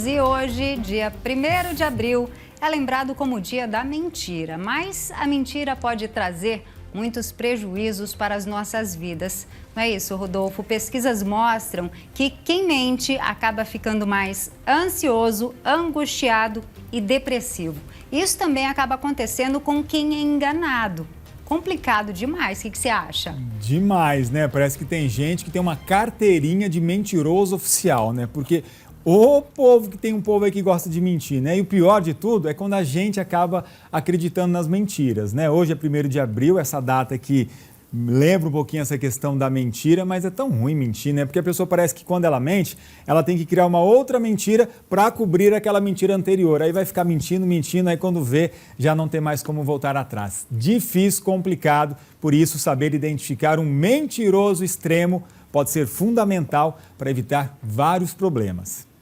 e hoje, dia 1º de abril, é lembrado como o dia da mentira. Mas a mentira pode trazer muitos prejuízos para as nossas vidas. Não é isso, Rodolfo? Pesquisas mostram que quem mente acaba ficando mais ansioso, angustiado e depressivo. Isso também acaba acontecendo com quem é enganado. Complicado demais, o que você acha? Demais, né? Parece que tem gente que tem uma carteirinha de mentiroso oficial, né? Porque o povo que tem um povo aí que gosta de mentir, né? E o pior de tudo é quando a gente acaba acreditando nas mentiras, né? Hoje é 1º de abril, essa data que lembra um pouquinho essa questão da mentira, mas é tão ruim mentir, né? Porque a pessoa parece que quando ela mente, ela tem que criar uma outra mentira para cobrir aquela mentira anterior. Aí vai ficar mentindo, aí quando vê, já não tem mais como voltar atrás. Difícil, complicado, por isso saber identificar um mentiroso extremo pode ser fundamental para evitar vários problemas.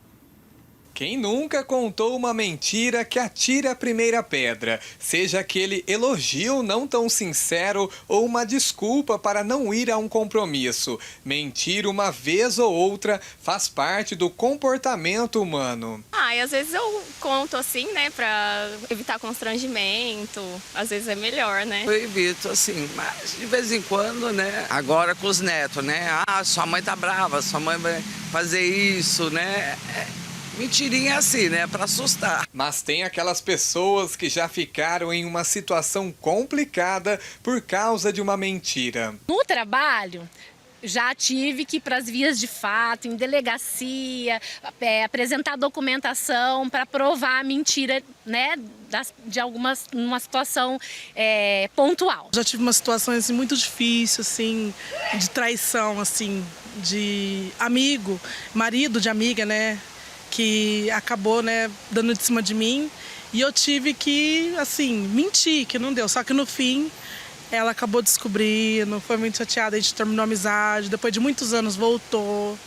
Quem nunca contou uma mentira que atire a primeira pedra, seja aquele elogio não tão sincero ou uma desculpa para não ir a um compromisso. Mentir uma vez ou outra faz parte do comportamento humano. E às vezes eu conto assim, né, para evitar constrangimento, às vezes é melhor, né? Eu evito assim, mas de vez em quando, né, agora com os netos, né, sua mãe tá brava, sua mãe vai fazer isso, né, mentirinha assim, né, para assustar. Mas tem aquelas pessoas que já ficaram em uma situação complicada por causa de uma mentira. No trabalho, já tive que ir para as vias de fato, em delegacia, apresentar documentação para provar a mentira, né, de uma situação pontual. Já tive uma situação assim, muito difícil, assim, de traição, assim, de amigo, marido de amiga, né, que acabou, né, dando de cima de mim. E eu tive que, assim, mentir, que não deu. Só que no fim, ela acabou descobrindo, foi muito chateada, a gente terminou a amizade, depois de muitos anos voltou,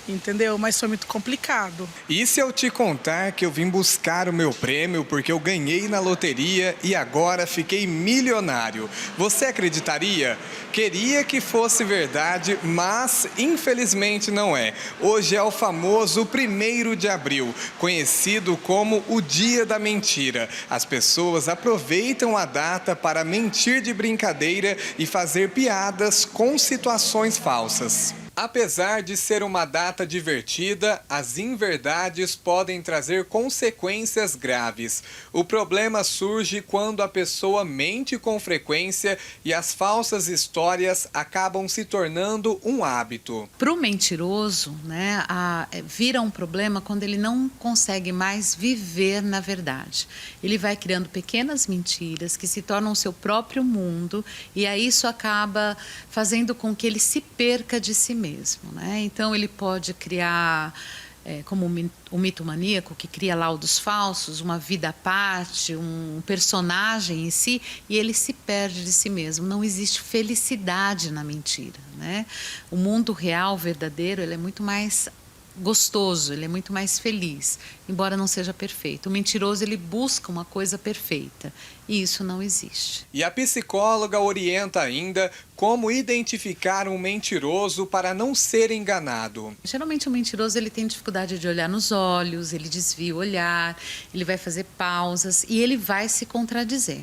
entendeu? Mas foi muito complicado. E se eu te contar que eu vim buscar o meu prêmio porque eu ganhei na loteria e agora fiquei milionário? Você acreditaria? Queria que fosse verdade, mas infelizmente não é. Hoje é o famoso 1º de abril, conhecido como o Dia da Mentira. As pessoas aproveitam a data para mentir de brincadeira e fazer piadas com situações falsas. Apesar de ser uma data divertida, as inverdades podem trazer consequências graves. O problema surge quando a pessoa mente com frequência e as falsas histórias acabam se tornando um hábito. Para o mentiroso, né, vira um problema quando ele não consegue mais viver na verdade. Ele vai criando pequenas mentiras que se tornam o seu próprio mundo e aí isso acaba fazendo com que ele se perca de si mesmo. Né? Então ele pode criar, como o mitomaníaco, que cria laudos falsos, uma vida à parte, um personagem em si, e ele se perde de si mesmo. Não existe felicidade na mentira. Né? O mundo real, verdadeiro, ele é muito mais gostoso, ele é muito mais feliz, embora não seja perfeito. O mentiroso, ele busca uma coisa perfeita e isso não existe. E a psicóloga orienta ainda como identificar um mentiroso para não ser enganado. Geralmente o mentiroso, ele tem dificuldade de olhar nos olhos, ele desvia o olhar, ele vai fazer pausas e ele vai se contradizer.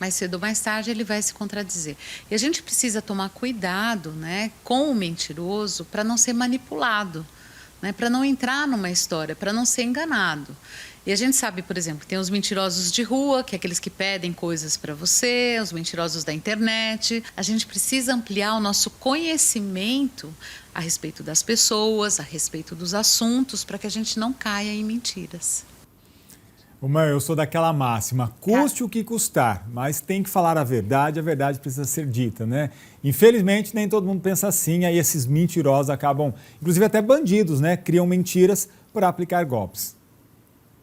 Mais cedo ou mais tarde ele vai se contradizer. E a gente precisa tomar cuidado, né, com o mentiroso para não ser manipulado. Né, para não entrar numa história, para não ser enganado. E a gente sabe, por exemplo, que tem os mentirosos de rua, que é aqueles que pedem coisas para você, os mentirosos da internet. A gente precisa ampliar o nosso conhecimento a respeito das pessoas, a respeito dos assuntos, para que a gente não caia em mentiras. Eu sou daquela máxima, custe o que custar, mas tem que falar a verdade precisa ser dita, né? Infelizmente, nem todo mundo pensa assim, aí esses mentirosos acabam, inclusive até bandidos, né? Criam mentiras para aplicar golpes.